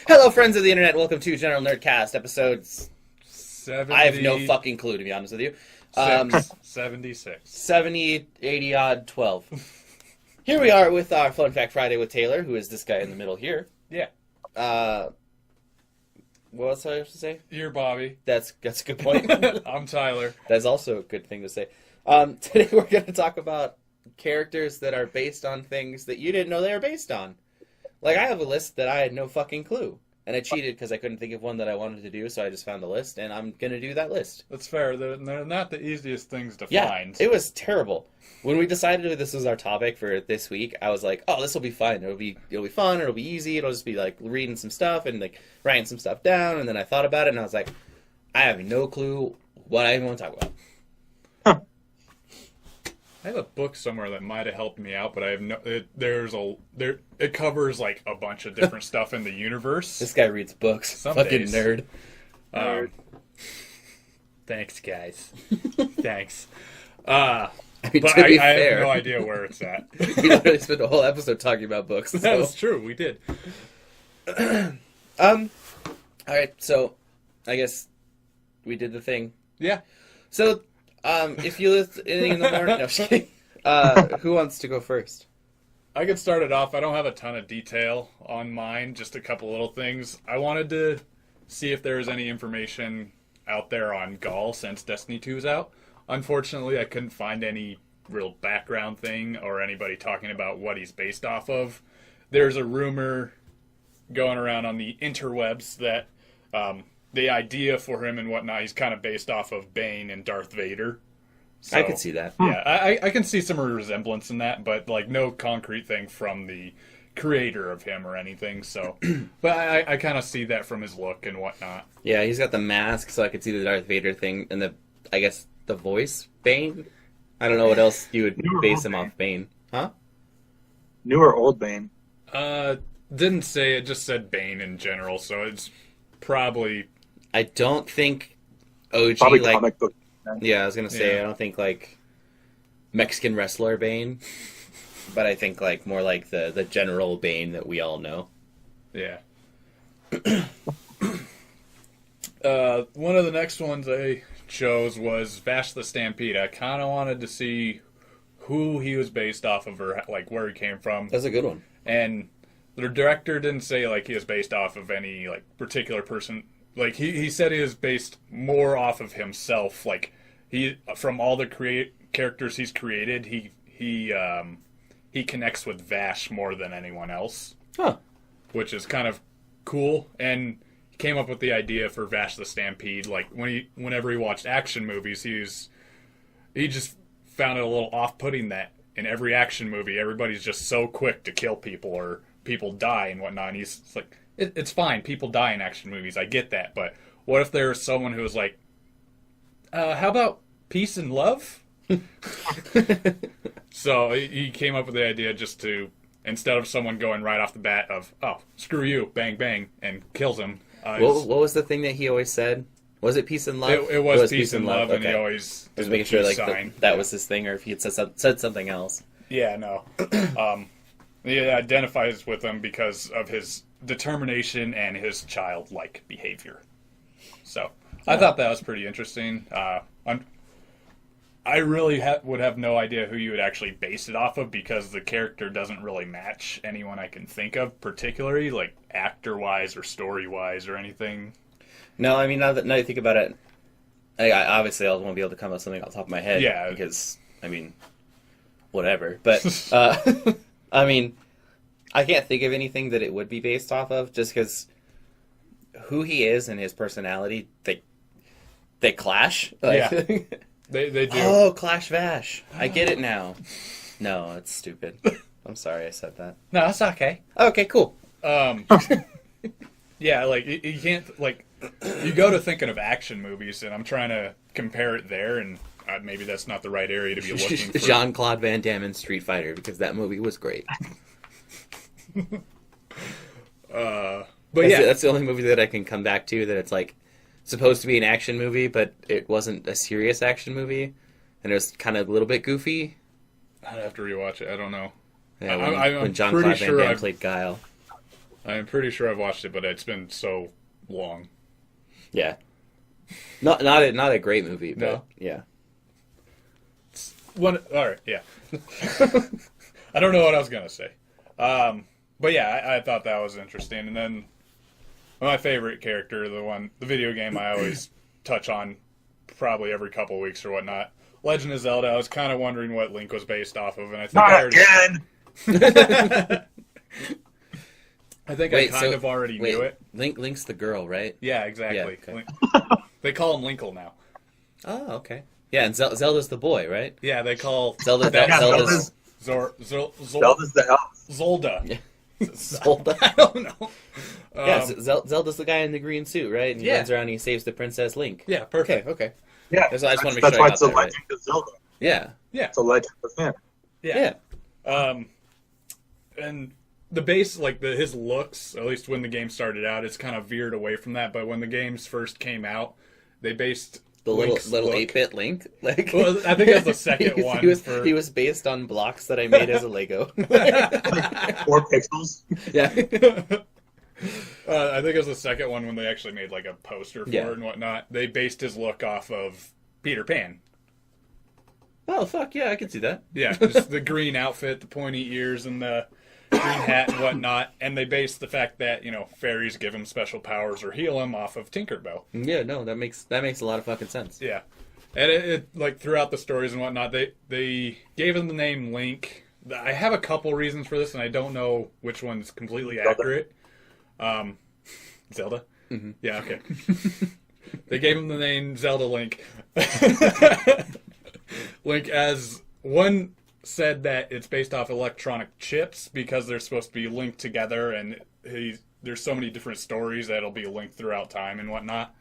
Hello, friends of the internet. Welcome to General Nerdcast, episodes. 70, I have no fucking clue, to be honest with you. 76. 70, 80 odd, 12. Here we are with our Fun Fact Friday with Taylor, who is this guy in the middle here. Yeah. What else do I have to say? You're Bobby. That's a good point. I'm Tyler. That's also a good thing to say. Today we're going to talk about characters that are based on things that you didn't know they were based on. Like, I have a list that I had no fucking clue. And I cheated because I couldn't think of one that I wanted to do, so I just found the list, and I'm going to do that list. That's fair. They're not the easiest things to Yeah, find. it was terrible. When we decided this was our topic for this week, I was like, oh, this will be fun. It'll be fun, it'll be easy, it'll just be like reading some stuff and like writing some stuff down, and then I thought about it, and I was like, I have no clue what I even want to talk about. I have a book somewhere that might have helped me out, but I have no. It covers like a bunch of different stuff in the universe. This guy reads books. Some fucking days. nerd. Thanks, guys. Thanks. I mean, But to be I fair, have no idea where it's at. we literally spent a whole episode talking about books. So. That's true. We did. All right, so I guess we did the thing. Yeah. So, if you listen in the morning, no, I'm just kidding. Who wants to go first? I could start it off. I don't have a ton of detail on mine, just a couple little things. I wanted to see if there was any information out there on Gaul since Destiny 2 is out. Unfortunately, I couldn't find any real background thing or anybody talking about what he's based off of. There's a rumor going around on the interwebs that the idea for him and whatnot, he's kind of based off of Bane and Darth Vader. So, I could see that. yeah, I can see some resemblance in that, but like no concrete thing from the creator of him or anything. So, but I kind of see that from his look and whatnot. Yeah, he's got the mask, so I could see the Darth Vader thing, and I guess the voice Bane. I don't know what else you would base him off Bane, huh? New or old Bane? Didn't say it, just said Bane in general, so it's probably. I don't think OG Probably like. comic book. Yeah, I was gonna say Yeah. I don't think like Mexican wrestler Bane, but I think like more like the general Bane that we all know. Yeah. One of the next ones I chose was Vash the Stampede. I kind of wanted to see who he was based off of or like where he came from. That's a good one. And the director didn't say like he was based off of any like particular person. Like he said he was based more off of himself. Like he from all the characters he's created, he connects with Vash more than anyone else. Huh. Which is kind of cool. And he came up with the idea for Vash the Stampede. Like whenever he watched action movies, he just found it a little off-putting that in every action movie, everybody's just so quick to kill people or people die and whatnot. And he's like, it's fine. People die in action movies. I get that. But what if there's someone who was like, how about peace and love? So he came up with the idea just to, instead of someone going right off the bat of, oh, screw you, bang, bang, and kills him. What was the thing that he always said? Was it peace and love? It was peace and love, and okay. he always Just making sure like sign. that was his thing, or if he had said something else. Yeah, no. He identifies with him because of his determination and his childlike behavior. So, I thought that was pretty interesting. I really would have no idea who you would actually base it off of because the character doesn't really match anyone I can think of, particularly like actor-wise or story-wise or anything. No, I mean, now you think about it, I obviously I won't be able to come up with something off the top of my head. Yeah. Because, I mean, whatever. But, I mean, I can't think of anything that it would be based off of, just because who he is and his personality, they clash. Like, Yeah. They do. Oh, Clash Vash. I get it now. No, it's stupid. I'm sorry I said that. No, it's okay. Okay, cool. Yeah, like, you can't, like, you go to thinking of action movies, and I'm trying to compare it there, and maybe that's not the right area to be looking for. Jean-Claude Van Damme in Street Fighter, because that movie was great. But yeah. That's the only movie that I can come back to that it's like supposed to be an action movie, but it wasn't a serious action movie, and it was kind of a little bit goofy. I'd have to rewatch it. I don't know. Yeah, I'm when Jean-Claude pretty Van sure Damme I've- played Guile. I'm pretty sure I've watched it, but it's been so long. Yeah. Not a great movie, but No. yeah. All right, yeah. I don't know what I was gonna say, but yeah, I thought that was interesting. And then my favorite character, the video game I always touch on, probably every couple weeks or whatnot, Legend of Zelda. I was kind of wondering what Link was based off of, and I think I Not already, again! I think Wait, I kind of already knew it. Link's the girl, right? Yeah, exactly. Yeah, okay. Link. They call him Linkle now. Oh, okay. Yeah, and Zelda's the boy, right? Yeah, they call Zelda's Yeah, Zelda's Zelda's the elf. Zolda. Yeah. Zelda. I don't know. Yeah, Zelda's the guy in the green suit, right? And he Yeah. runs around and he saves the Princess Link. Yeah, perfect. Okay. Yeah, I just wanna make that's sure I why got it's a that right. Legend of Zelda. Yeah. Yeah, It's a legend of him. yeah. Yeah. And the base, like his looks, at least when the game started out, it's kind of veered away from that. But when the games first came out, they based The Link's little look- 8-bit Link. Like, Well, I think that's the second he, one. He was based on blocks that I made as a Lego. 4 pixels. Yeah. I think it was the second one when they actually made like a poster for Yeah. it and whatnot. They based his look off of Peter Pan. Oh, fuck, yeah, I can see that. Yeah, just the green outfit, the pointy ears, and the green hat and whatnot. And they based the fact that, fairies give him special powers or heal him off of Tinkerbell. Yeah, no, that makes a lot of fucking sense. Yeah. And it like throughout the stories and whatnot, they gave him the name Link. I have a couple reasons for this, and I don't know which one's completely accurate. Zelda? Mm-hmm. Yeah, okay. They gave him the name Zelda Link. Link, as one said that it's based off electronic chips because they're supposed to be linked together, and there's so many different stories that'll be linked throughout time and whatnot.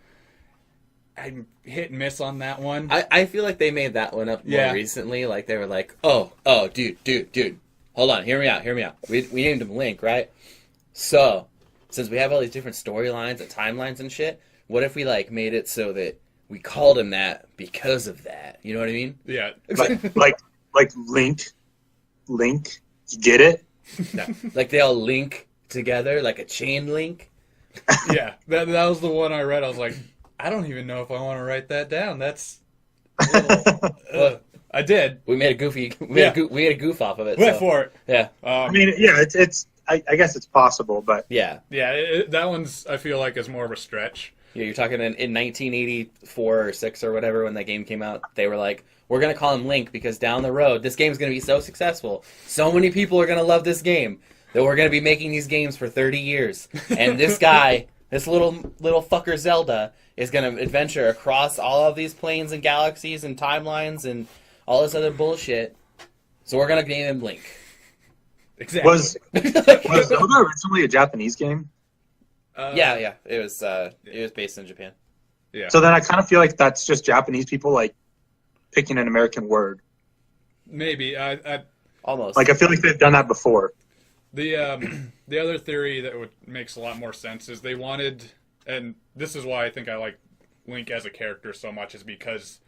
I'm hit and miss on that one. I feel like they made that one up more Yeah. recently. Like, they were like, oh, dude. Hold on, hear me out. We named him Link, right? So, since we have all these different storylines and timelines and shit, what if we, like, made it so that we called him that because of that? You know what I mean? Yeah. Like Link. You get it? No. Like, they all link together, like a chain link. Yeah. That was the one I read. I was like, I don't even know if I want to write that down. That's a little, I did. We made a goofy, we made a goof off of it. Went so, for it. Yeah. I mean, yeah, it's. I guess it's possible, but Yeah. Yeah, that one's, I feel like, is more of a stretch. Yeah, you're talking in 1984 or 6 or whatever when that game came out. They were like, we're going to call him Link because down the road, this game's going to be so successful. So many people are going to love this game that we're going to be making these games for 30 years. And this guy, this little fucker Zelda, is going to adventure across all of these planes and galaxies and timelines and all this other bullshit. So we're going to name him Link. Exactly. was Zelda originally a Japanese game? Yeah. It was based in Japan. Yeah. So then I kind of feel like that's just Japanese people like picking an American word. Maybe. Almost. Like I feel like they've done that before. The other theory that makes a lot more sense is they wanted, and this is why I think I like Link as a character so much, is because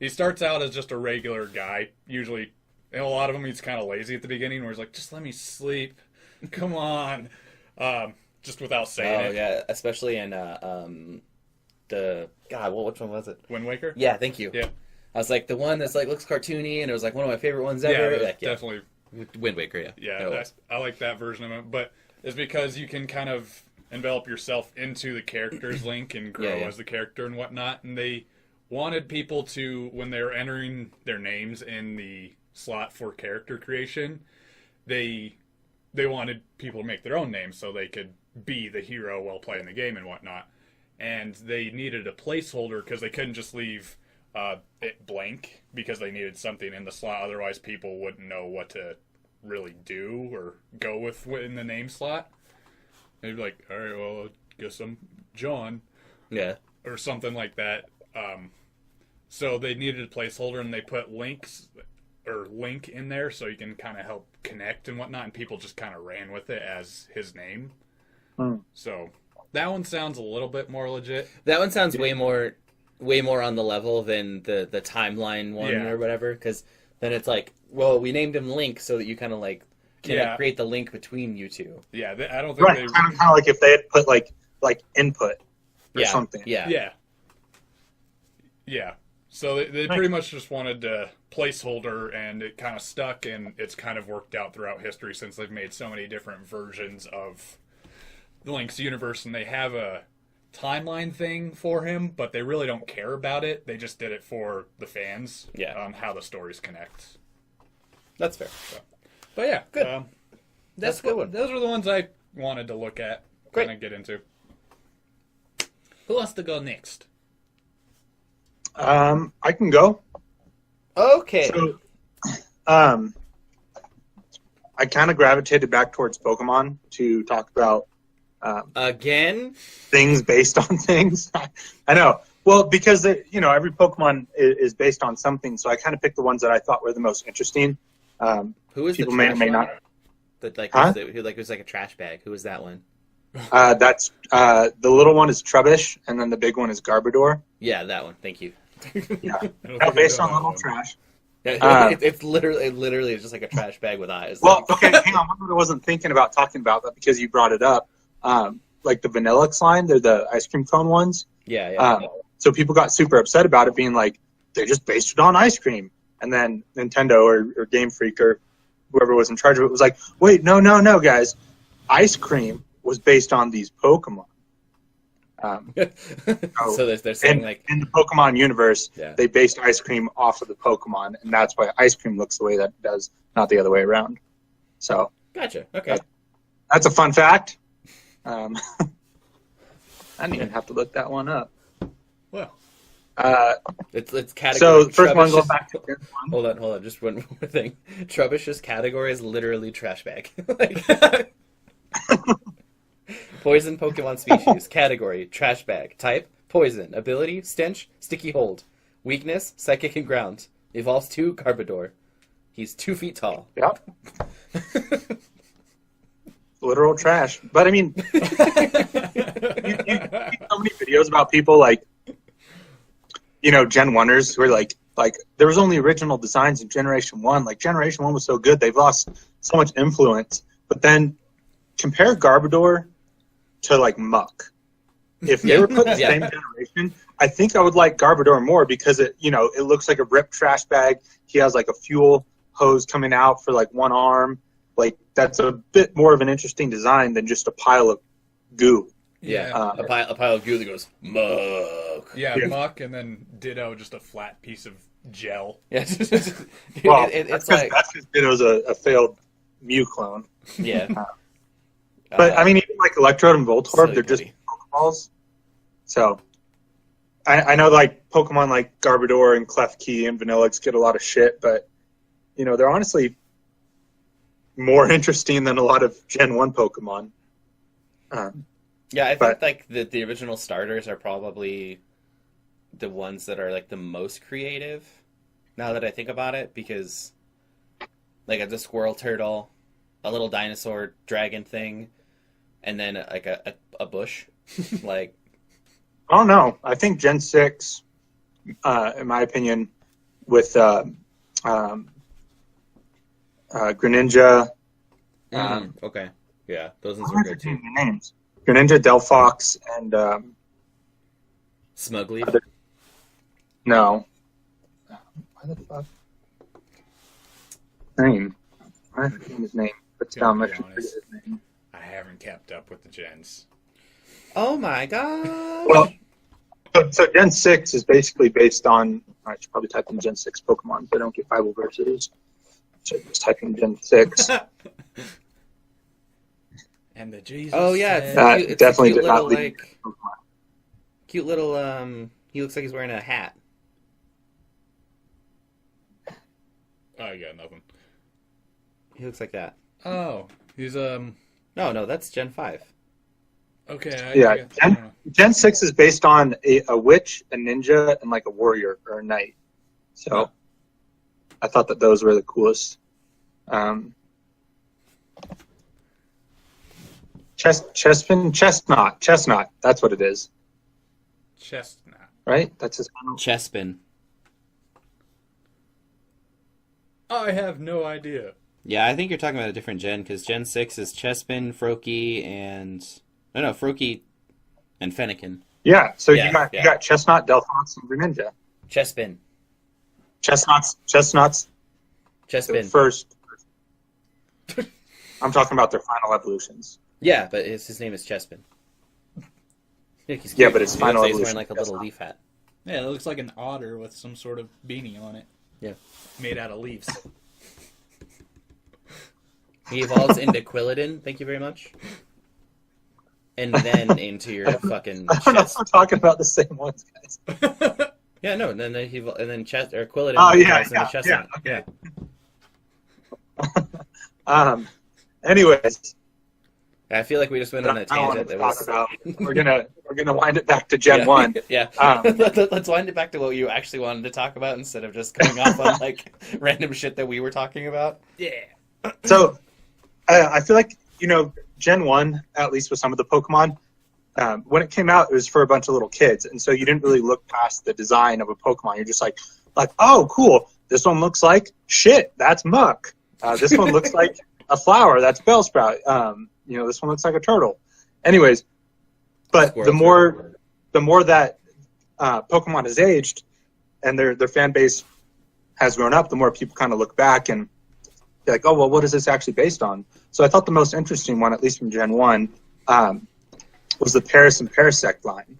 he starts out as just a regular guy. Usually, and a lot of them he's kind of lazy at the beginning, where he's like, "Just let me sleep, come on," just without saying Oh it. yeah, especially in which one was it? Wind Waker. Yeah, thank you. Yeah. I was like the one that's like looks cartoony and it was like one of my favorite ones Yeah, ever. that's Like, yeah. definitely. Wind Waker. Yeah, Yeah, That was. I like that version of it, but it's because you can kind of envelop yourself into the character's Link and grow Yeah. as the character and whatnot. And they wanted people to, when they were entering their names in the slot for character creation, they wanted people to make their own names so they could be the hero while playing the game and whatnot. And they needed a placeholder because they couldn't just leave it blank because they needed something in the slot. Otherwise, people wouldn't know what to really do or go with in the name slot. They'd be like, all right, well, I guess I'm John Yeah. or something like that. So they needed a placeholder, and they put Link in there so you can kind of help connect and whatnot, and people just kind of ran with it as his name. So that one sounds a little bit more legit. That one sounds way more on the level than the timeline one Yeah. or whatever. Because then it's like, well, we named him Link so that you kind of like create the link between you two. Yeah, I don't think Right, they. kind of like if they had put like input or Yeah, something. yeah. Yeah. So they pretty much just wanted a placeholder, and it kind of stuck, and it's kind of worked out throughout history since they've made so many different versions of the Link's universe, and they have a timeline thing for him, but they really don't care about it. They just did it for the fans. Yeah. How the stories connect. That's fair. But yeah, Good. That's a good one. Those are the ones I wanted to look at, Great. kind of get into. Who wants to go next? I can go. Okay. So, I kind of gravitated back towards Pokemon to talk about Again? things based on things. I know. Well, because every Pokemon is based on something, so I kind of picked the ones that I thought were the most interesting. Who is People the may or trash may one? not. That like Huh? was like a trash bag. Who was that one? That's the little one is Trubbish, and then the big one is Garbodor. Yeah, that one. Thank you. Yeah, I don't think Now, I based know on that little one. trash. Yeah, it's literally just like a trash bag with eyes. Well, okay, hang on. One that I wasn't thinking about talking about, but because you brought it up, like the Vanillix line, they're the ice cream cone ones. yeah. So people got super upset about it, being like, they just based it on ice cream. And then Nintendo or Game Freak or whoever was in charge of it was like, wait, no, guys. Ice cream was based on these Pokemon. So they're saying like, in the Pokemon universe, Yeah. they based ice cream off of the Pokemon, and that's why ice cream looks the way that it does, not the other way around. So gotcha. Okay. that's a fun fact. I didn't even have to look that one up. Well, It's category. So the first one, Trubbish's- go back to Gen 1. Hold on. Just one more thing. Trubbish's category is literally trash bag. Like- Poison Pokemon species. Category, trash bag. Type, poison. Ability, stench, sticky hold. Weakness, psychic and ground. Evolves to Garbodor. He's 2 feet tall. Yep. Literal trash. But I mean, you see so many videos about people like, Gen 1ers who are like there was only original designs in Generation 1. Like Generation 1 was so good, they've lost so much influence. But then compare Garbodor to like Muck. If they were put in the Yeah. same generation, I think I would like Garbodor more because it looks like a ripped trash bag. He has like a fuel hose coming out for like one arm. Like that's a bit more of an interesting design than just a pile of goo. Yeah. A pile of goo that goes, muck. yeah, Yeah. Muck, and then Ditto, just a flat piece of gel. Yeah. Well, It's like, that's because Ditto's a failed Mew clone. yeah. But I mean, even like Electrode and Voltorb, silly they're just putty. Pokeballs. So I know like Pokemon like Garbodor and Klefki and Vanillix get a lot of shit, but they're honestly more interesting than a lot of Gen 1 Pokemon. Yeah, I think But- like the original starters are probably the ones that are like the most creative. Now that I think about it, because like the squirrel turtle, a little dinosaur dragon thing, and then like a bush, like I don't know. I think Gen 6, in my opinion, with Greninja. okay, yeah, those ones What are are good too. their names? Greninja, Delphox, and Smugleaf. no. Why the fuck? Name. I forget his name. It's Yeah, dumb. I to be should forget honest. his name. I haven't kept up with the gens. Oh my god! Well, so Gen 6 is basically based on. I should probably type in Gen 6 Pokemon, but I don't get Bible verses. So just type in Gen 6. And the Jesus. Oh yeah, it's, said- That it's definitely a cute did not little lead like Pokemon. cute little. He looks like he's wearing a hat. Oh, you got nothing. He looks like that. Oh, he's No, that's Gen 5. okay. Yeah, I don't know. Gen 6 is based on a witch, a ninja, and like a warrior or a knight. So Huh. I thought that those were the coolest. Chestnut. That's what it is, Chestnut. right? That's his final. Chespin. I have no idea. Yeah, I think you're talking about a different gen, because Gen 6 is Chespin, Froakie, and... No, Froakie and Fennekin. Yeah, so Yeah, you got Chestnut, Delphox, and Greninja. Chespin. Chestnut's Chespin. first. I'm talking about their final evolutions. Yeah, but his name is Chespin. He's Yeah, cute. but his He final looks like he's wearing evolution like a is little Chestnut. leaf hat. Yeah, it looks like an otter with some sort of beanie on it. Yeah. Made out of leaves. He evolves into Quilladin, thank you very much. And then into your fucking I don't know if chest. we're talking about the same ones, guys. Yeah, no, and then chest or Quilladin Oh, yeah, evolves into Chestnut. yeah, okay. Anyways, I feel like we just went on a I don't want tangent to that talk was about. We're gonna wind it back to Gen 1. Yeah. Um, Let's wind it back to what you actually wanted to talk about instead of just going off on like random shit that we were talking about. Yeah. So I feel like, Gen 1, at least with some of the Pokemon, when it came out, it was for a bunch of little kids. And so you didn't really look past the design of a Pokemon. You're just like, oh, cool. This one looks like shit. That's muck. This one looks like a flower. That's Bellsprout. This one looks like a turtle. Anyways, but the more that Pokemon has aged and their fan base has grown up, the more people kind of look back and they're like, oh, well, what is this actually based on? So I thought the most interesting one, at least from Gen 1, was the Paris and Parasect line,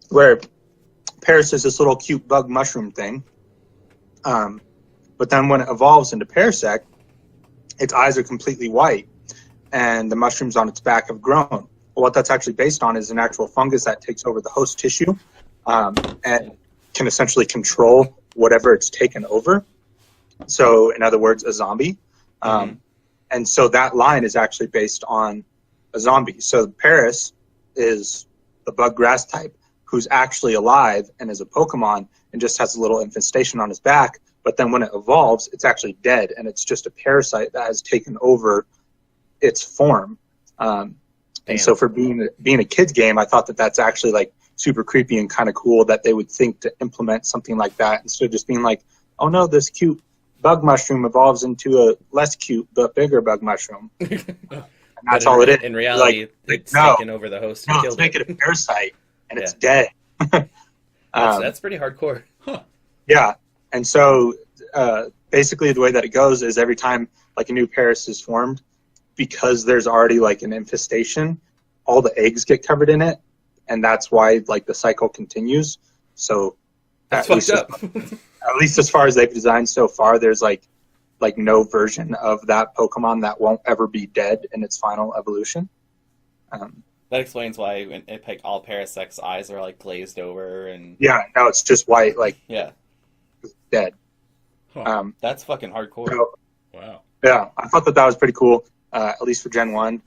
where Paris is this little cute bug mushroom thing. But then when it evolves into Parasect, its eyes are completely white, and the mushrooms on its back have grown. Well, what that's actually based on is an actual fungus that takes over the host tissue and can essentially control whatever it's taken over. So, in other words, a zombie. And so that line is actually based on a zombie. So Paris is the bug grass type who's actually alive and is a Pokemon and just has a little infestation on his back. But then when it evolves, it's actually dead, and it's just a parasite that has taken over its form. And so for being a kid's game, I thought that that's actually like super creepy and kind of cool that they would think to implement something like that instead of just being like, oh no, this cute bug mushroom evolves into a less cute but bigger bug mushroom. And that's all it is. In reality, it's taken over the host and No, killed let's make it. it a parasite, and it's dead. That's pretty hardcore. Yeah, and so basically the way that it goes is every time like a new Paris is formed, because there's already like an infestation, all the eggs get covered in it, and that's why like the cycle continues. So That's at least fucked up. at least as far as they've designed so far, there's like no version of that Pokemon that won't ever be dead in its final evolution. That explains why when it picked all Parasect's eyes are like glazed over and Yeah, no, it's just white, like yeah, dead. Huh. that's fucking hardcore. So, Wow. yeah, I thought that was pretty cool, at least for Gen 1.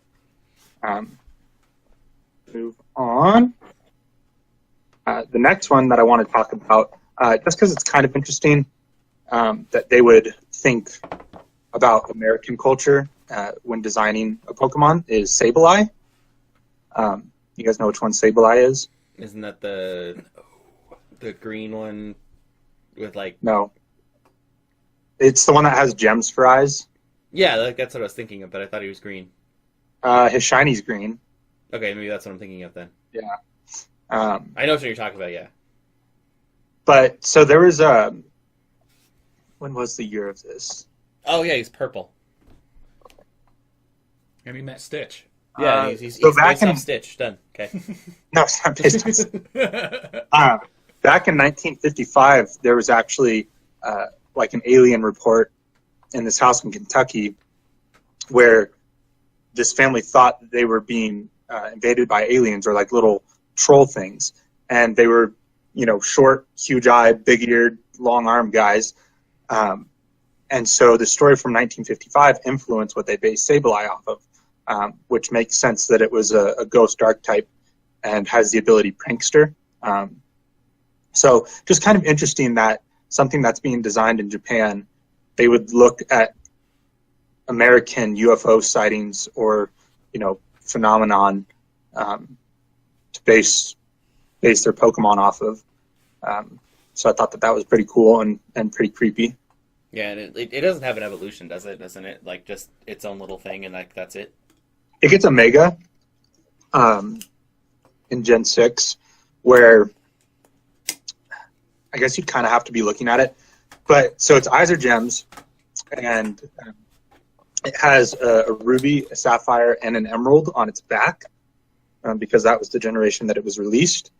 Move on. The next one that I want to talk about, just because it's kind of interesting that they would think about American culture when designing a Pokemon, is Sableye. You guys know which one Sableye is? Isn't that the green one with like No. It's the one that has gems for eyes. yeah, that's what I was thinking of, but I thought he was green. His shiny's green. Okay, maybe that's what I'm thinking of then. Yeah. I know what you're talking about. Yeah. But so there was when was the year of this? Oh yeah, he's purple. And he met Stitch. Yeah, he's so back based in- off Stitch. Done. Okay. No, it's not based on back in 1955, there was actually like an alien report in this house in Kentucky where this family thought that they were being invaded by aliens, or like little troll things. And they were, short, huge-eyed, big-eared, long-armed guys. And so the story from 1955 influenced what they based Sableye off of, which makes sense that it was a ghost archetype and has the ability prankster. So just kind of interesting that something that's being designed in Japan, they would look at American UFO sightings or, phenomenon to base their Pokemon off of. So I thought that was pretty cool and pretty creepy. Yeah, and it doesn't have an evolution, does it? Doesn't it? Like, just its own little thing, and like that's it. It gets a Mega in Gen 6, where I guess you kind of have to be looking at it. But so its eyes are gems, and it has a ruby, a sapphire, and an emerald on its back, because that was the generation that it was released.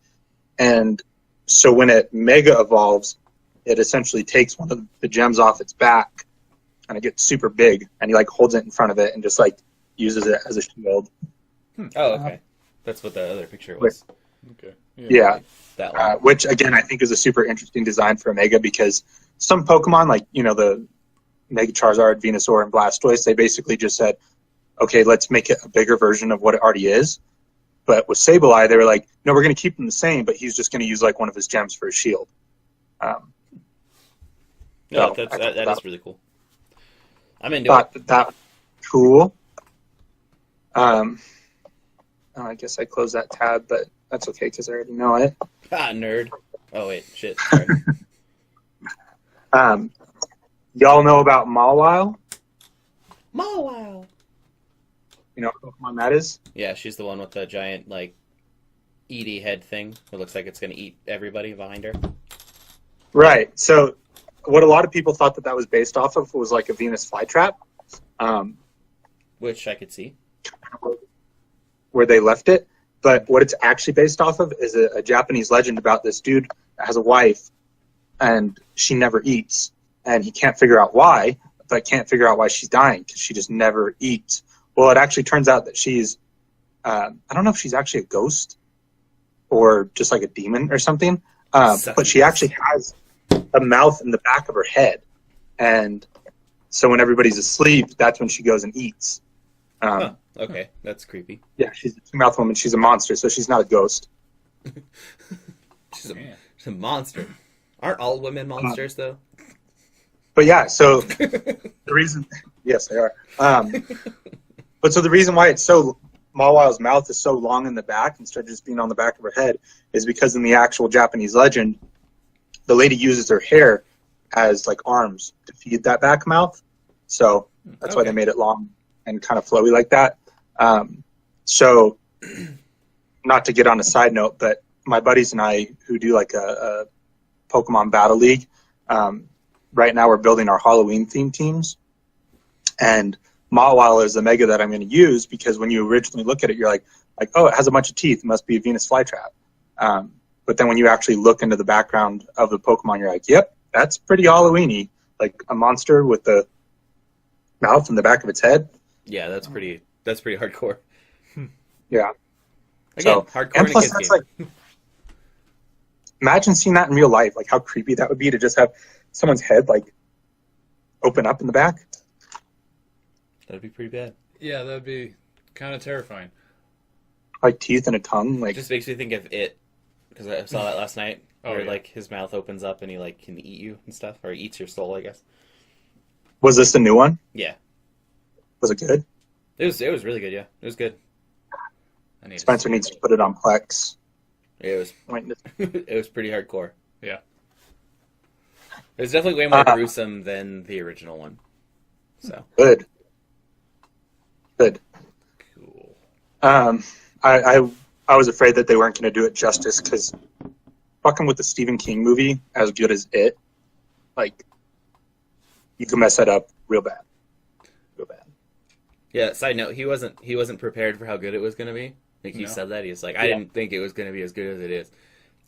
And so when it Mega evolves, it essentially takes one of the gems off its back, and it gets super big, and he like holds it in front of it and just like uses it as a shield. Oh, okay. That's what the other picture was. Okay. Yeah. That one. Which again I think is a super interesting design for a Mega, because some Pokemon, like, you know, the Mega Charizard, Venusaur, and Blastoise, they basically just said, okay, let's make it a bigger version of what it already is. But with Sableye, they were like, no, we're going to keep him the same, but he's just going to use like one of his gems for a shield. No, so that is really cool. I'm into Thought it. that was cool. I guess I closed that tab, but that's okay because I already know it. Ah, nerd. Oh wait, shit. Sorry. Y'all know about Mawile? Mawile. You know what Pokemon that is? Yeah, she's the one with the giant like ED head thing. It looks like it's gonna eat everybody behind her. Right. So what a lot of people thought that was based off of was like a Venus flytrap, Which I could see. where they left it. But what it's actually based off of is a Japanese legend about this dude that has a wife, and she never eats. And he can't figure out why, but can't figure out why she's dying, because she just never eats. Well, it actually turns out that she's, I don't know if she's actually a ghost or just like a demon or something, but she actually has a mouth in the back of her head. And so when everybody's asleep, that's when she goes and eats. Okay, that's creepy. Yeah, she's a two-mouth woman. She's a monster, so she's not a ghost. She's a monster. Aren't all women monsters, though? But yeah, so the reason, yes, they are. But so the reason why it's so, Mawile's mouth is so long in the back instead of just being on the back of her head is because in the actual Japanese legend, the lady uses her hair as like arms to feed that back mouth. So that's why they made it long and kind of flowy like that. So not to get on a side note, but my buddies and I who do like a Pokemon Battle League, right now we're building our Halloween themed teams, and Mawile is the Mega that I'm going to use because when you originally look at it, you're like, oh, it has a bunch of teeth. It must be a Venus flytrap. But then when you actually look into the background of the Pokemon, you're like, yep, that's pretty Halloween-y. Like a monster with the mouth in the back of its head. Yeah, that's pretty hardcore. Yeah. Again, So, hardcore and in a plus kid's that's game. like, imagine seeing that in real life, like how creepy that would be to just have someone's head like open up in the back. That'd be pretty bad. Yeah, that'd be kind of terrifying. Like teeth and a tongue. It Like, just makes me think of it, because I saw that last night, Oh, where yeah. like his mouth opens up and he like can eat you and stuff, or he eats your soul, I guess. was this the new one? Yeah, Was it good? it was really good. Yeah, it was good. I need Spencer needs to put it on Plex. It was Wait, it was pretty hardcore. Yeah. It was definitely way more gruesome than the original one. So Good. Good. cool. I was afraid that they weren't going to do it justice because fucking with the Stephen King movie, as good as it, like, you can mess that up real bad. Real bad. Yeah. Side note: he wasn't prepared for how good it was going to be. Like he No. said that he was like, I didn't think it was going to be as good as it is.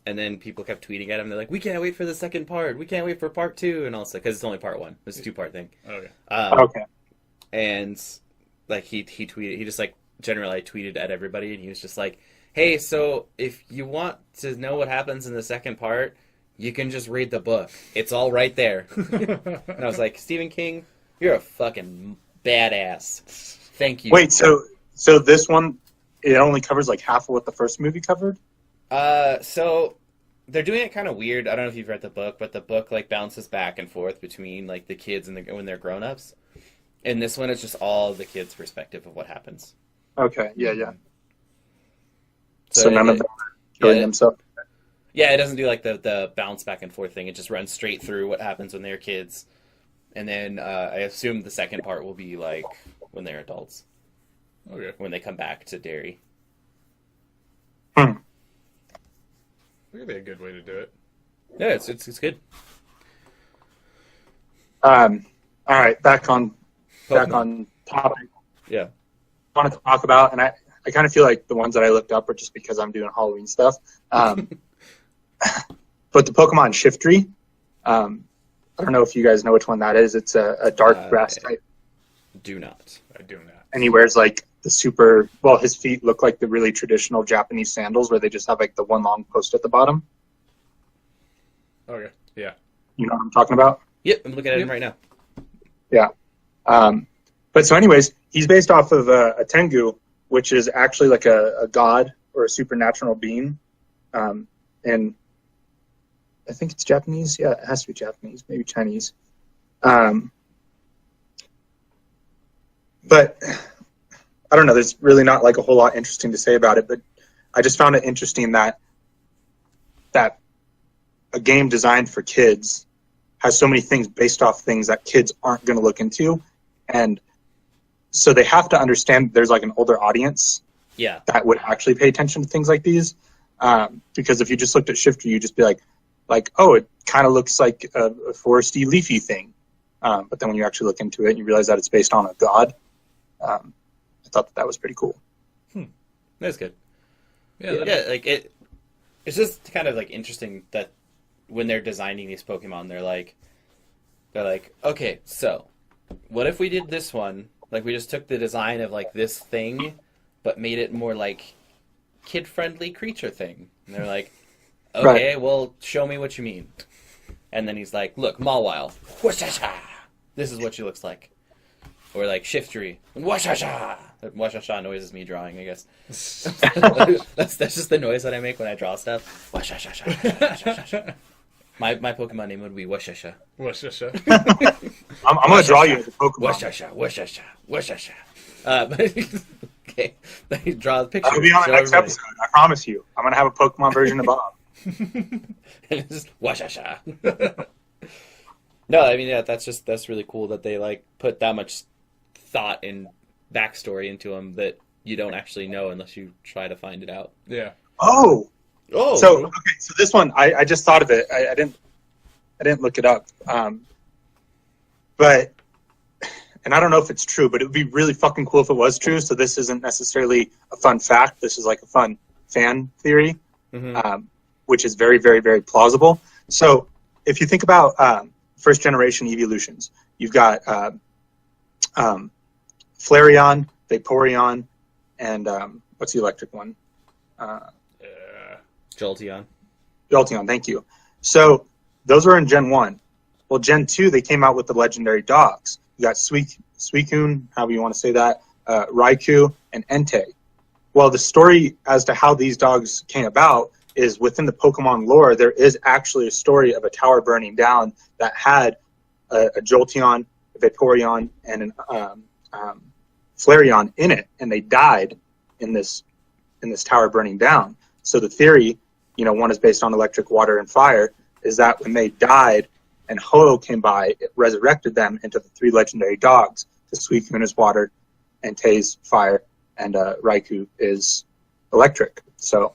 And then people kept tweeting at him. They're like, "We can't wait for the second part. We can't wait for part 2." And also because it's only part 1. It's a 2-part thing. Okay. Okay. And like he tweeted, he just like generally tweeted at everybody, and he was just like, "Hey, so if you want to know what happens in the second part, you can just read the book. It's all right there." And I was like, Stephen King, you're a fucking badass. Thank you. Wait, so this one, it only covers like half of what the first movie covered? So they're doing it kind of weird. I don't know if you've read the book, but the book like bounces back and forth between like the kids and when they're grown-ups. And this one is just all the kids' perspective of what happens. Okay, yeah. So none it- of them are killing yeah. themselves. Yeah, it doesn't do like the bounce back and forth thing. It just runs straight through what happens when they're kids And then I assume the second part will be like when they're adults, Okay. when they come back to Derry. Hmm. That could be a good way to do it. Yeah, it's good. All right, back on Pokemon. topic. Yeah. I wanted to talk about, and I kind of feel like the ones that I looked up are just because I'm doing Halloween stuff. But the Pokemon Shiftry, I don't know if you guys know which one that is. It's a dark grass type, Do not. I do not. and he wears like the super. Well, his feet look like the really traditional Japanese sandals, where they just have like the one long post at the bottom. Okay. Yeah. You know what I'm talking about? Yep, I'm looking at him right now. Yeah. But so, anyways, he's based off of a Tengu, which is actually like a god or a supernatural being, and I think it's Japanese. Yeah, it has to be Japanese, maybe Chinese. But I don't know. There's really not like a whole lot interesting to say about it. But I just found it interesting that a game designed for kids has so many things based off things that kids aren't going to look into, and so they have to understand there's like an older audience Yeah. that would actually pay attention to things like these. Because if you just looked at Shifter, you'd just be like, oh, it kind of looks like a foresty, leafy thing. But then when you actually look into it, you realize that it's based on a god. I thought that was pretty cool. That's good. Yeah. Yeah, like it's just kind of like interesting that when they're designing these Pokemon, they're like, okay, so what if we did this one? Like we just took the design of like this thing, but made it more like kid-friendly creature thing. And they're like, okay, well, show me what you mean. And then he's like, look, Mawile, whashasha. This is what she looks like. Or like Shiftry, whashasha. Whashasha noise is me drawing, I guess. that's just the noise that I make when I draw stuff. Whashasha. My Pokemon name would be Washasha. What's this? I'm going to draw you as a Pokemon. Washasha. Okay, then you draw the picture. I'll be on the show next everybody. episode. I promise you. I'm going to have a Pokemon version of Bob. And it's just Washasha. No, I mean, yeah, that's really cool that they like put that much thought and backstory into them that you don't actually know unless you try to find it out. Yeah. Oh, Oh, so this one I just thought of it. I didn't look it up. But and I don't know if it's true, but it would be really fucking cool if it was true. So this isn't necessarily a fun fact. This is like a fun fan theory, which is very, very, very plausible. So if you think about first generation evolutions, you've got Flareon, Vaporeon, and what's the electric one? Jolteon. Jolteon, thank you. So those were in Gen 1. Well, Gen 2, they came out with the legendary dogs. You got Suicune, however you want to say that, Raikou, and Entei. Well, the story as to how these dogs came about is within the Pokemon lore, there is actually a story of a tower burning down that had a Jolteon, a Vaporeon, and an Flareon in it, and they died in this tower burning down. So the theory, one is based on electric, water, and fire, is that when they died and Ho-Oh came by, it resurrected them into the three legendary dogs. The Suicune is water, Entei's fire, and Raikou is electric. So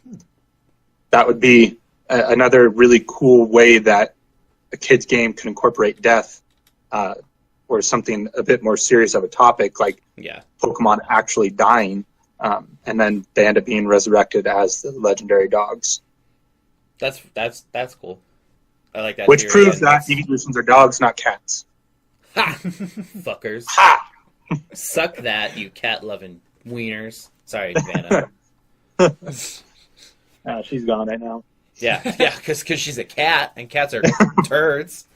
that would be another really cool way that a kid's game can incorporate death or something a bit more serious of a topic, like Pokemon actually dying, and then they end up being resurrected as the legendary dogs. That's cool. I like that. Which proves that evolutions are dogs, not cats. Ha! Fuckers. Ha! Suck that, you cat-loving wieners. Sorry, Vanna. She's gone right now. Yeah, because she's a cat, and cats are turds.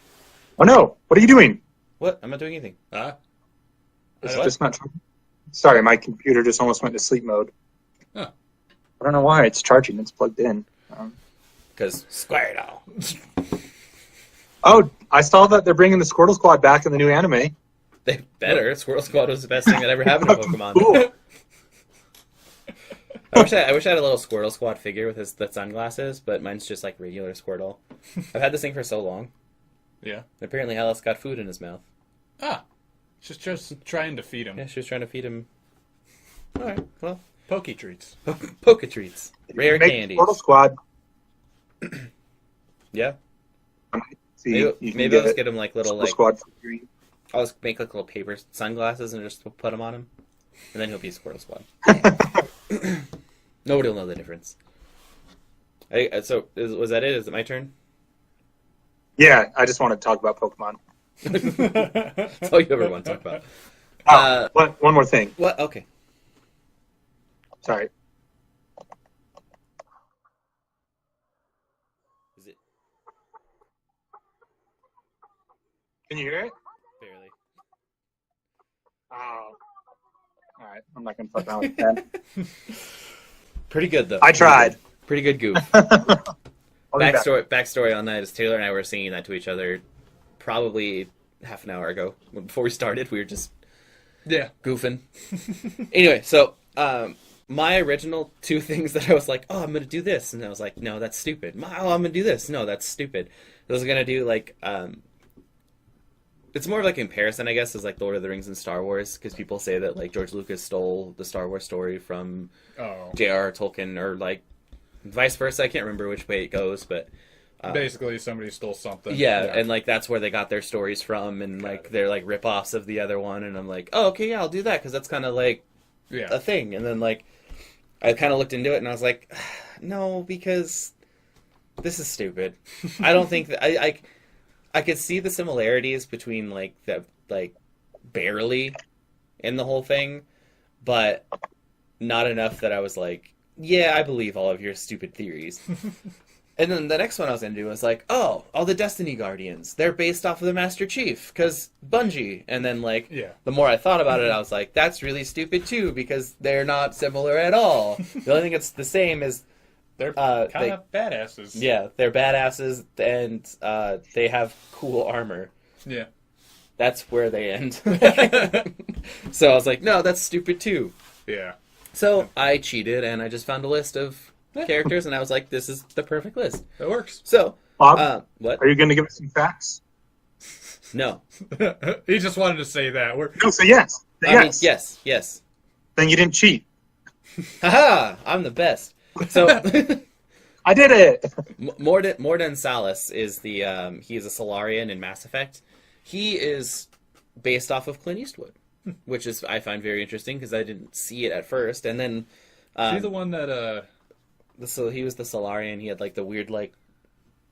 Oh no! What are you doing? What? I'm not doing anything. Is this not true? Sorry, my computer just almost went to sleep mode. Huh. I don't know why. It's charging. It's plugged in. Because Squirtle. Oh, I saw that they're bringing the Squirtle Squad back in the new anime. They better. Squirtle Squad was the best thing that ever happened to Pokemon. Cool. I wish I had a little Squirtle Squad figure with the sunglasses, but mine's just like regular Squirtle. I've had this thing for so long. Yeah. Apparently, Alice got food in his mouth. Ah, she's just trying to feed him. Yeah, she was trying to feed him. All right, well, Pokey treats. Poke treats, rare Make candies. Portal Squad. Yeah, See, maybe, you can maybe I'll just get him like little Portal like Squad figurine. I'll just make like little paper sunglasses and just put them on him, and then he'll be Squirtle Squad. Nobody will know the difference. Was that it? Is it my turn? Yeah, I just want to talk about Pokemon. That's all you ever want to talk about. One more thing. What? Okay. Sorry. Is it Can you hear it? barely? Oh. All right. I'm not gonna fuck around with that. Pretty good though. I tried. Pretty good goof. I'll be back. Backstory on that is Taylor and I were singing that to each other probably half an hour ago. Before we started, we were just Yeah. goofing. Anyway, so my original two things that I was like, oh, I'm gonna do this, and I was like, no, that's stupid. Oh, I'm gonna do this. No, that's stupid. I was gonna do like it's more of like a comparison, I guess, is like Lord of the Rings and Star Wars, because people say that like George Lucas stole the Star Wars story from Oh. J.R.R. Tolkien, or like vice versa. I can't remember which way it goes, but Basically, somebody stole something. yeah, and like that's where they got their stories from, and like they're like rip-offs of the other one, and I'm like, oh, okay, yeah, I'll do that because that's kind of like yeah. a thing. And then like I kind of looked into it, and I was like, no, because this is stupid. I don't think that I could see the similarities between like the like barely in the whole thing, but not enough that I was like, yeah, I believe all of your stupid theories. And then the next one I was going to do was like, oh, all the Destiny Guardians, they're based off of the Master Chief, because Bungie. And then, like, Yeah. the more I thought about it, I was like, that's really stupid, too, because they're not similar at all. The only thing that's the same is, They're they- kind of badasses. yeah, they're badasses, and they have cool armor. Yeah. That's where they end. So I was like, no, that's stupid, too. Yeah. So I cheated, and I just found a list of characters, and I was like, this is the perfect list. That works. So, Bob, what? are you going to give us some facts? No. He just wanted to say that. No, say yes. Say I mean, yes. yes. Then you didn't cheat. Haha! I'm the best. So, I did it. Mordin Salas is the he is a Solarian in Mass Effect. He is based off of Clint Eastwood, which is I find very interesting because I didn't see it at first, and then Is he the one that so he was the Solarian. He had like the weird like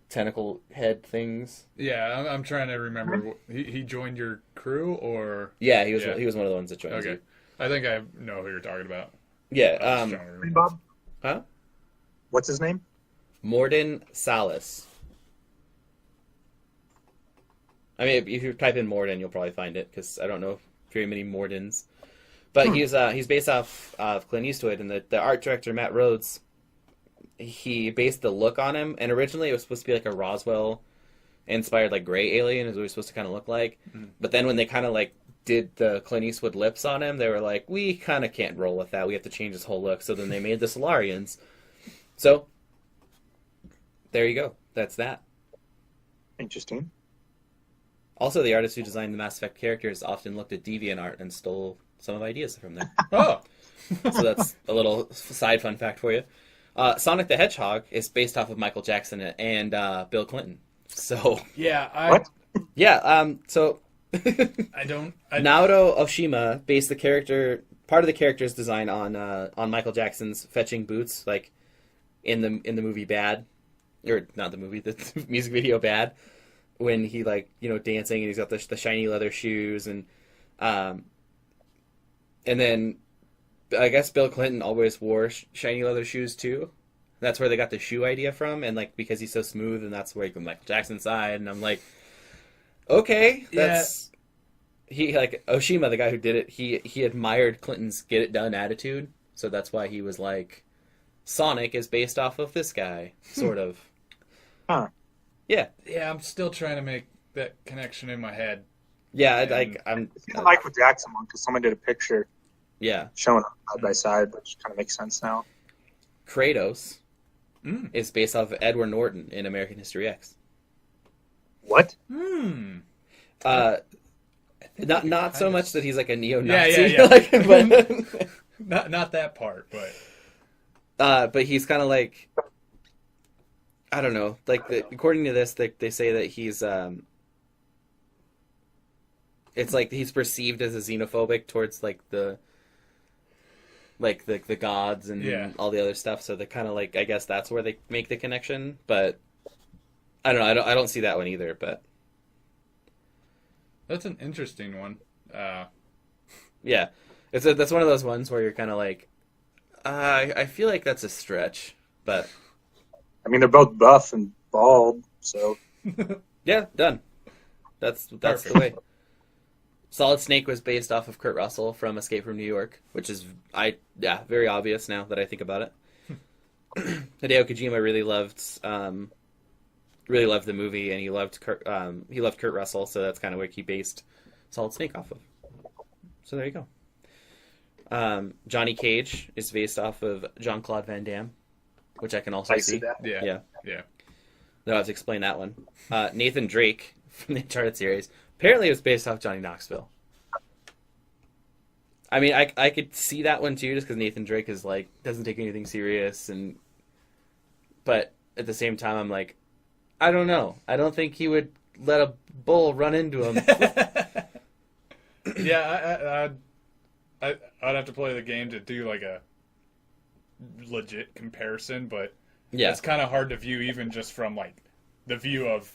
tentacle head things. Yeah, I'm trying to remember. He joined your crew, or Yeah, he was Yeah. he was one of the ones that joined okay? you. I think I know who you're talking about. Yeah. I'm just trying to remember. Bob, Huh? what's his name? Mordin Salas. I mean, if you type in Mordin, you'll probably find it because I don't know very many Mordins. But he's based off of Clint Eastwood, and the art director Matt Rhodes, he based the look on him. And originally, it was supposed to be like a Roswell-inspired like gray alien, is what he was supposed to kind of look like. Mhm. But then when they kind of like did the Clint Eastwood lips on him, they were like, we kind of can't roll with that. We have to change his whole look. So then they made the Solarians. So there you go. That's that. Interesting. Also, the artist who designed the Mass Effect characters often looked at DeviantArt and stole some of ideas from there. Oh, So that's a little side fun fact for you. Sonic the Hedgehog is based off of Michael Jackson and Bill Clinton. So yeah. What? yeah, so I don't. Naoto Oshima based the character, part of the character's design on Michael Jackson's fetching boots, like in the movie Bad, or not the movie, the music video Bad, when he like dancing and he's got the shiny leather shoes and then I guess Bill Clinton always wore shiny leather shoes too. That's where they got the shoe idea from, and like because he's so smooth, and that's where he Michael Jackson's side. And I'm like, okay, that's he like Oshima, the guy who did it. He admired Clinton's get it done attitude, so that's why he was like, Sonic is based off of this guy, sort of. Huh. Yeah, Yeah, I'm still trying to make that connection in my head. yeah. And- It's the Michael Jackson one because someone did a picture Yeah. showing them side by side, which kind of makes sense now. Kratos Mm. is based off of Edward Norton in American History X. What? Hmm. I Not so Kind of- much that he's like a neo-Nazi, Yeah. like, but Not that part, but but he's kind of like, I don't know, like according to this, they say that he's it's like he's perceived as a xenophobic towards like the gods and Yeah. all the other stuff. So they kind of like, I guess that's where they make the connection. But I don't know. I don't see that one either. But that's an interesting one. yeah, that's one of those ones where you're kind of like, I feel like that's a stretch. But I mean, they're both buff and bald, so yeah, done. That's the Perfect. way. Solid Snake was based off of Kurt Russell from Escape from New York, which is very obvious now that I think about it. Hideo Kojima really loved the movie, and he loved Kurt Russell, so that's kind of what he based Solid Snake off of. So there you go. Johnny Cage is based off of Jean-Claude Van Damme, which I can also I see. see that. Yeah. Yeah. I'll have to explain that one. Nathan Drake from the Uncharted series apparently it was based off Johnny Knoxville. I mean, I could see that one too, just because Nathan Drake is like doesn't take anything serious, but at the same time, I'm like, I don't know. I don't think he would let a bull run into him. Yeah, I'd have to play the game to do like a legit comparison, but Yeah, it's kind of hard to view even just from like the view of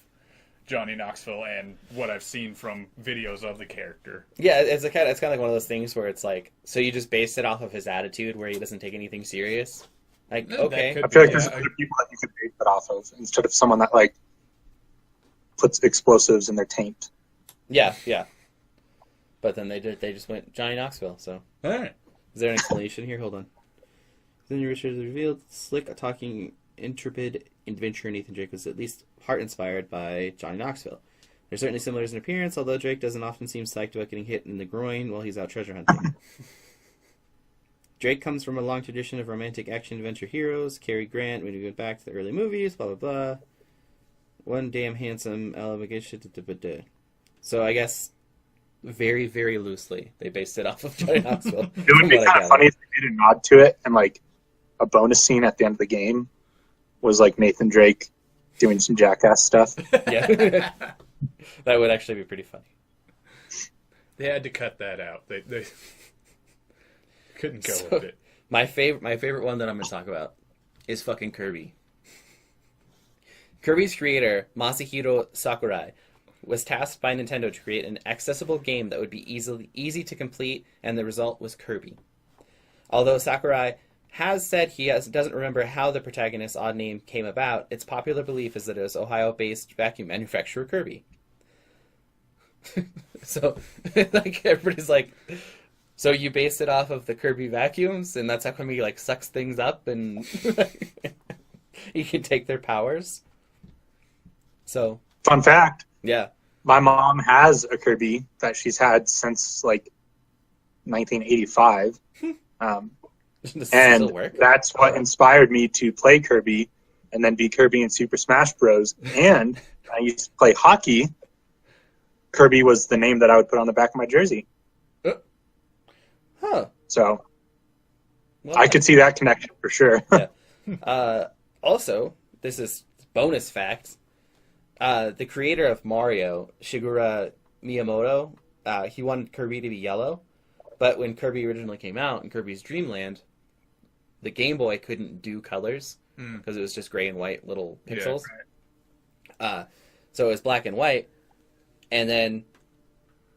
Johnny Knoxville and what I've seen from videos of the character. yeah. It's kind of like one of those things where it's like, so you just based it off of his attitude, where he doesn't take anything serious. Like, That okay, could I feel like be, there's yeah, other people that you could base it off of instead of someone that like puts explosives in their taint. yeah. But then they just went Johnny Knoxville. So All right. is there an explanation here? Hold on. Then Richards revealed slick, talking, intrepid adventurer Nathan Drake was at least part inspired by Johnny Knoxville. They're certainly similar in appearance, although Drake doesn't often seem psyched about getting hit in the groin while he's out treasure hunting. Drake comes from a long tradition of romantic action-adventure heroes. Cary Grant, when we went back to the early movies, blah, blah, blah. One damn handsome Alabama. So I guess very, very loosely they based it off of Johnny Knoxville. It would be kind of funny if they did a nod to it and like a bonus scene at the end of the game was like Nathan Drake doing some jackass stuff. Yeah. That would actually be pretty funny. They had to cut that out. They couldn't go So- with it. My favorite one that I'm going to talk about is fucking Kirby. Kirby's creator, Masahiro Sakurai, was tasked by Nintendo to create an accessible game that would be easy to complete, and the result was Kirby. Although Sakurai has said he doesn't remember how the protagonist's odd name came about, its popular belief is that it was Ohio-based vacuum manufacturer Kirby. So, like, everybody's like, so you based it off of the Kirby vacuums, and that's how come he, like, sucks things up, and he can take their powers? So, Fun fact, yeah. my mom has a Kirby that she's had since like 1985. Does it And still work? that's what inspired me to play Kirby and then be Kirby in Super Smash Bros. And I used to play hockey. Kirby was the name that I would put on the back of my jersey. Huh. So Well, I could see that connection for sure. Also, this is bonus fact. The creator of Mario, Shigeru Miyamoto, he wanted Kirby to be yellow, but when Kirby originally came out in Kirby's Dream Land, the Game Boy couldn't do colors because it was just gray and white little Yeah, pixels. So it was black and white, and then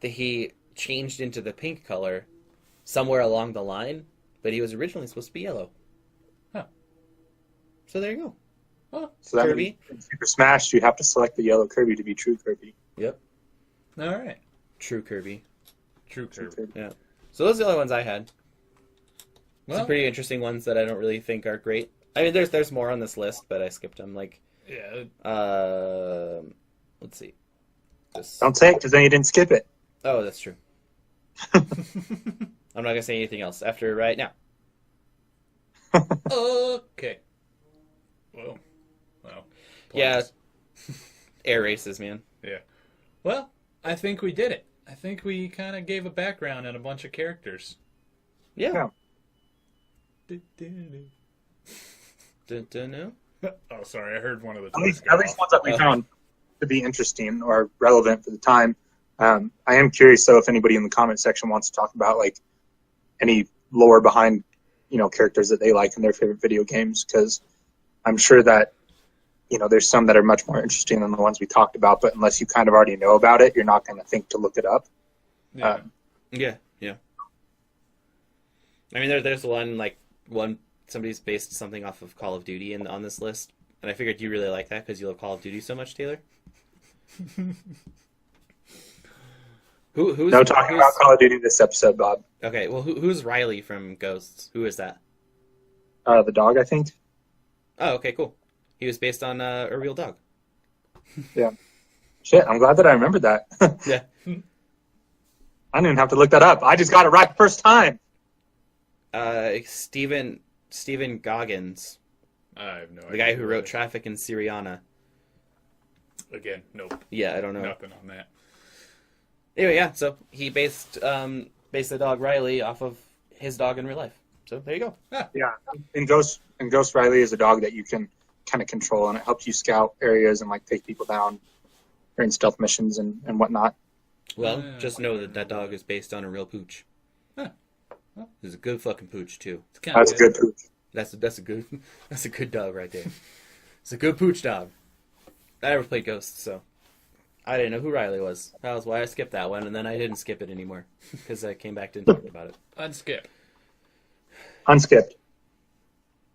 he changed into the pink color somewhere along the line, but he was originally supposed to be yellow. Huh. So there you go. So that Kirby? means in Super Smash, you have to select the yellow Kirby to be true Kirby. Yep. All right. True Kirby. True Kirby. Yeah. So those are the only ones I had. Well, Some pretty interesting ones that I don't really think are great. I mean, there's more on this list, but I skipped them. Like, yeah. let's see. This. Don't say it because then you didn't skip it. Oh, that's true. I'm not gonna say anything else after right now. Okay. Well. Yeah. Pause. Air races, man. Yeah. Well, I think we did it. I I think we kind of gave a background and a bunch of characters. Yeah. Oh, No. sorry, I heard one of the At toys least, go at least off. ones that we found to be interesting or relevant for the time. I am curious, though, if anybody in the comment section wants to talk about like any lore behind, characters that they like in their favorite video games, because I'm sure that, there's some that are much more interesting than the ones we talked about, but unless you kind of already know about it, you're not going to think to look it up. Yeah. Yeah. I mean, there's one somebody's based something off of Call of Duty on this list, and I figured you really like that because you love Call of Duty so much, Taylor. Who's No talking about Call of Duty this episode, Bob. Okay, well, who's Riley from Ghosts? Who is that? The dog, I think. Oh, okay, cool. He was based on a real dog. Shit, I'm glad that I remembered that. Yeah. I didn't even have to look that up. I just got it right first time. Stephen Goggins, I have no idea. the guy who wrote Traffic in Syriana. Again, nope. Yeah, I don't know. Nothing on that. Anyway, yeah, so he based the dog Riley off of his dog in real life. So there you go. Yeah, and Ghost Riley is a dog that you can kind of control, and it helps you scout areas and like take people down during stealth missions and whatnot. Well, just know that dog is based on a real pooch. Huh. It's a good fucking pooch too. It's kinda That's a good pooch. That's a good dog right there. It's a good pooch dog. I never played Ghosts, so I didn't know who Riley was. That was why I skipped that one, and then I didn't skip it anymore because I came back to talk about it. Unskip. Unskipped.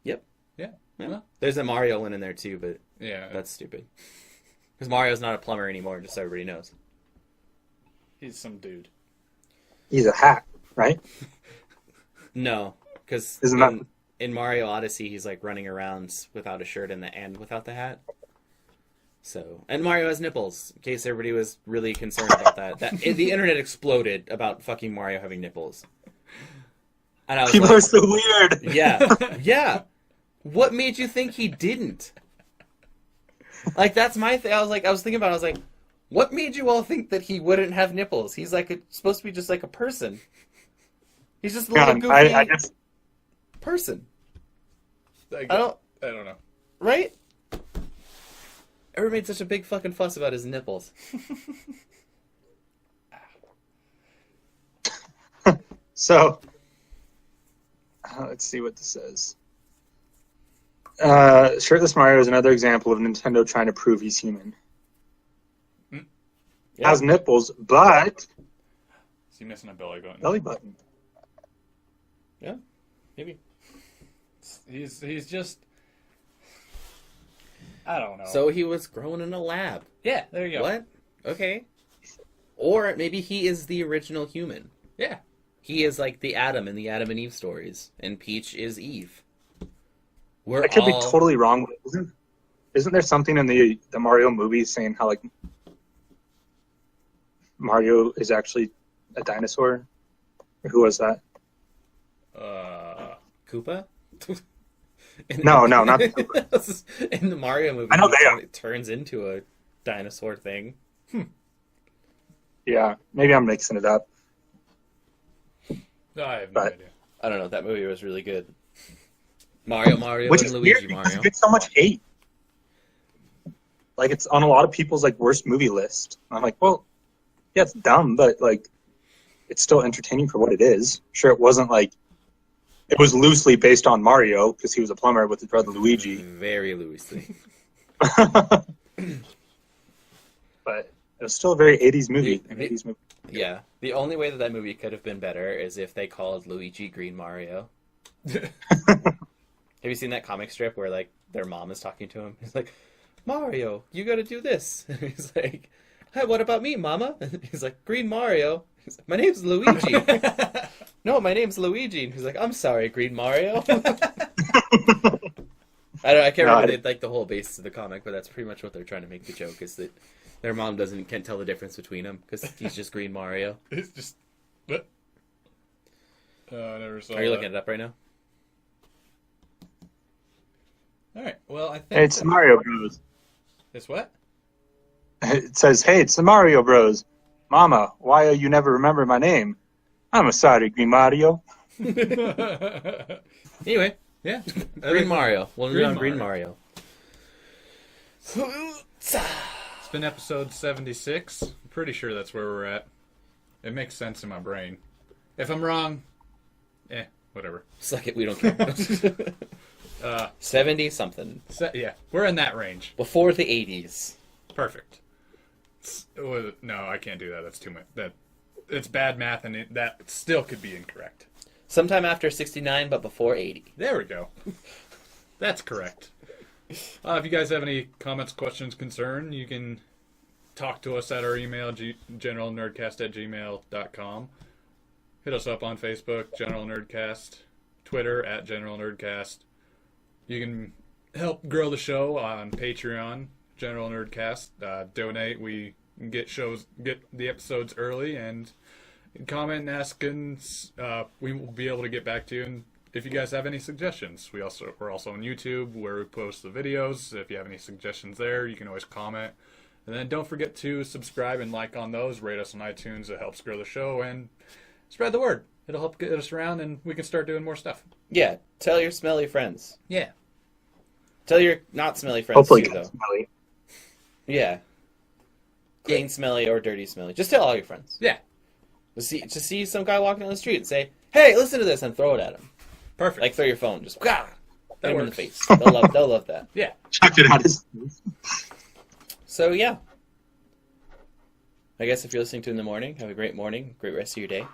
Yep. Yeah. Yeah. There's a Mario one in there too, but Yeah. that's stupid. Because Mario's not a plumber anymore, just so everybody knows. He's some dude. He's a hack, right? No, because Isn't that- in Mario Odyssey, he's like running around without a shirt and without the hat. So, and Mario has nipples. In case everybody was really concerned about that, the internet exploded about fucking Mario having nipples. And I was People like, are so weird. yeah. What made you think he didn't? Like that's my thing. I was thinking about it. I was like, what made you all think that he wouldn't have nipples? He's like supposed to be just like a person. He's just a little God, goofy I just person. I don't know. Right? Everybody made such a big fucking fuss about his nipples. so. Let's see what this says. Shirtless Mario is another example of Nintendo trying to prove he's human. Yeah. Has nipples, but Is he missing a belly button? belly button. Yeah, maybe. He's just. I don't know. So he was grown in a lab. yeah, there you go. What? Okay. Or maybe he is the original human. Yeah. He is like the Adam in the Adam and Eve stories, and Peach is Eve. We're I could be all- totally wrong. Isn't there something in the Mario movies saying how like Mario is actually a dinosaur? Or who was that? Koopa? No, not in the Mario movie. I know they are. It turns into a dinosaur thing. Yeah, maybe I'm mixing it up. No, I have no But- idea. I don't know. That movie was really good. Mario, Which and is Luigi weird because Mario. it gets so much hate. Like it's on a lot of people's like worst movie list. I'm like, well, yeah, it's dumb, but like, it's still entertaining for what it is. Sure, it wasn't like it was loosely based on Mario because he was a plumber with his brother Luigi, Very loosely. but it was still a very 80s movie. An The- 80s movie. Yeah. The only way that movie could have been better is if they called Luigi Green Mario. Have you seen that comic strip where like their mom is talking to him? He's like, Mario, you got to do this. And he's like, hey, what about me, Mama? And he's like, Green Mario. He's like, my name's Luigi. No, my name's Luigi. And he's like, I'm sorry, Green Mario. I can't remember like the whole basis of the comic, but that's pretty much what they're trying to make the joke is that their mom can't tell the difference between them because he's just Green Mario. It's just. What? I never saw. Are you that. looking it up right now? All right. Well, I think Hey, it's the Mario Bros. It's what? It says, "Hey, it's the Mario Bros." Mama, why you never remember my name? I'm sorry, Green Mario. Anyway, yeah. Green Mario. We'll Green on Green Mario. Mario. It's been episode 76. I'm pretty sure that's where we're at. It makes sense in my brain. If I'm wrong, whatever. Suck it, we don't care. 70 something. Yeah, we're in that range. Before the 80s. Perfect. No, I can't do that. That's too much. It's bad math, and that still could be incorrect. Sometime after 69, but before 80. There we go. That's correct. If you guys have any comments, questions, concern, you can talk to us at our email, generalnerdcast@gmail.com. Hit us up on Facebook, General Nerdcast, Twitter @GeneralNerdcast. You can help grow the show on Patreon, General Nerdcast. Donate. We get the episodes early, and comment and ask, and we will be able to get back to you. And if you guys have any suggestions, we're also on YouTube where we post the videos. If you have any suggestions there, you can always comment. And then don't forget to subscribe and like on those. Rate us on iTunes. It helps grow the show, and spread the word. It'll help get us around, and we can start doing more stuff. Yeah, tell your smelly friends. Yeah. Tell your not smelly friends Hopefully, too, though. smelly. Yeah. Clean smelly or dirty smelly. Just tell all your friends. Yeah. Just see some guy walking down the street and say, "Hey, listen to this," and throw it at him. Perfect. Like throw your phone, just hit him in the works. face. They'll love that. Yeah. Chuck it out his. So yeah. I guess if you're listening to it in the morning, have a great morning, great rest of your day. If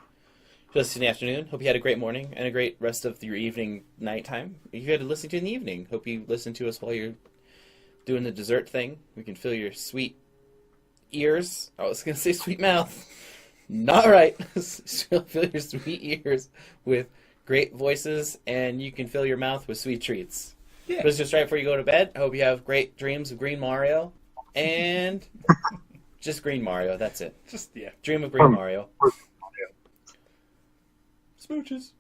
you're listening in the afternoon, hope you had a great morning and a great rest of your evening, nighttime. If you had to listen to it in the evening, hope you listen to us while you're doing the dessert thing. We can feel your sweet ears. I was going to say sweet mouth. Not right. Fill your sweet ears with great voices, and you can fill your mouth with sweet treats. Yeah. But it's just right before you go to bed. I hope you have great dreams of Green Mario, and just Green Mario. That's it. Just, yeah. Dream of Green Mario. Smooches.